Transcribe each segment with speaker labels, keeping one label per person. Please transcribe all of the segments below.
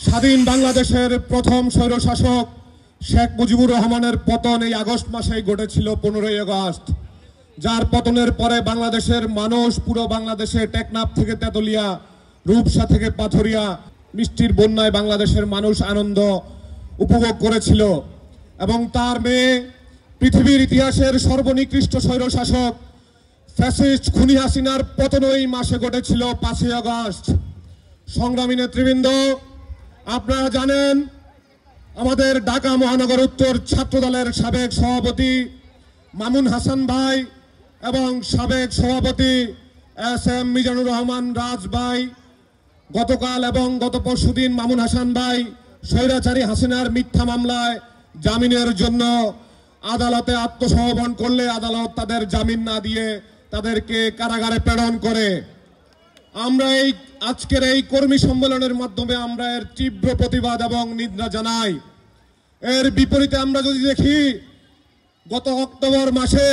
Speaker 1: স্বাধীন বাংলাদেশের প্রথম স্বৈরশাসক শেখ মুজিবুর রহমানের পতন এই আগস্ট মাসেই ঘটেছিল 15ই আগস্ট, যার পতনের পরে বাংলাদেশের মানুষ পুরো বাংলাদেশে টেকনাফ থেকে তেতুলিয়া, রূপসা থেকে পাথরিয়া মিষ্টির বন্যায় বাংলাদেশের মানুষ আনন্দ উপভোগ করেছিল। এবং তার মেয়ে পৃথিবীর ইতিহাসের সর্বনিকৃষ্ট স্বৈরশাসক ফ্যাসিস্ট খুনি হাসিনার পতন এই মাসে ঘটেছিল 5ই আগস্ট। সংগ্রামী নেতৃবৃন্দ, আপনারা জানেন আমাদের ঢাকা মহানগর উত্তর ছাত্রদলের সাবেক সভাপতি মামুন হাসান ভাই এবং সাবেক সভাপতি SM মিজানুর রহমান রাজ ভাই গতকাল এবং গত পরশুদিন মামুন হাসান ভাই স্বৈরাচারী হাসিনার মিথ্যা মামলায় জামিনের জন্য আদালতে আত্মসমর্পণ করলে আদালত তাদের জামিন না দিয়ে তাদেরকে কারাগারে প্রেরণ করে। আমরা এই আজকের এই কর্মী সম্মেলনের মাধ্যমে আমরা এর তীব্র প্রতিবাদ এবং নিন্দা জানাই। এর বিপরীতে আমরা যদি দেখি, গত অক্টোবর মাসে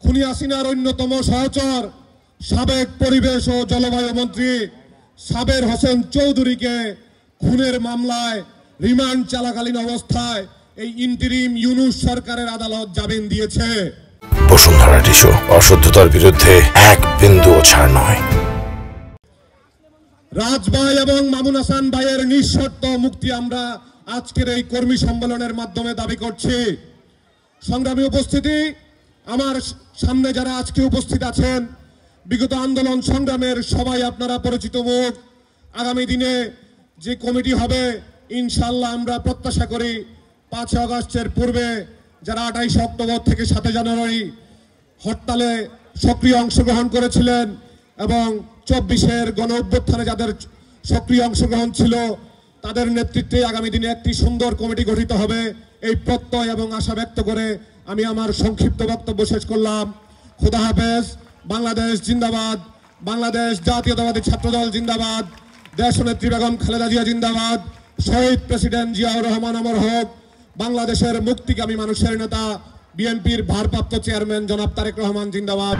Speaker 1: খুনি হাসিনার অন্যতম সহচর সাবেক পরিবেশ ও জলবায়ু মন্ত্রী সাবের হোসেন চৌধুরীকে খুনের মামলায় রিমান্ড চলাকালীন অবস্থায় এই ইন্টিরিম ইউনূস সরকারের আদালত জামিন দিয়েছে।
Speaker 2: বসুন্ধরা টিস্যু, অশুদ্ধতার বিরুদ্ধে এক বিন্দুও ছাড় নয়।
Speaker 1: রাজ ভাই এবং মামুন হাসান ভাইয়ের নিঃশর্ত মুক্তি আমরা আজকের এই কর্মী সম্মেলনের মাধ্যমে দাবি করছি। সংগ্রামী উপস্থিতি, আমার সামনে যারা আজকে উপস্থিত আছেন, বিগত আন্দোলন সংগ্রামের সবাই আপনারা পরিচিত মুখ। আগামী দিনে যে কমিটি হবে, ইনশাল্লাহ আমরা প্রত্যাশা করি 5 আগস্টের পূর্বে যারা 28 অক্টোবর থেকে 7 জানুয়ারি হরতালে সক্রিয় অংশগ্রহণ করেছিলেন এবং 24-এর গণ অভ্যুত্থানে যাদের সক্রিয় অংশগ্রহণ ছিল, তাদের নেতৃত্বে আগামী দিনে একটি সুন্দর কমিটি গঠিত হবে, এই প্রত্যয় এবং আশা ব্যক্ত করে আমি আমার সংক্ষিপ্ত বক্তব্য শেষ করলাম। খোদা হাফেজ। বাংলাদেশ জিন্দাবাদ। বাংলাদেশ জাতীয়তাবাদী ছাত্রদল জিন্দাবাদ। দেশনেত্রী বেগম খালেদা জিয়া জিন্দাবাদ। শহীদ প্রেসিডেন্ট জিয়াউর রহমান অমর হোক। বাংলাদেশের মুক্তিকামী মানুষের নেতা বিএনপির ভারপ্রাপ্ত চেয়ারম্যান জনাব তারেক রহমান জিন্দাবাদ।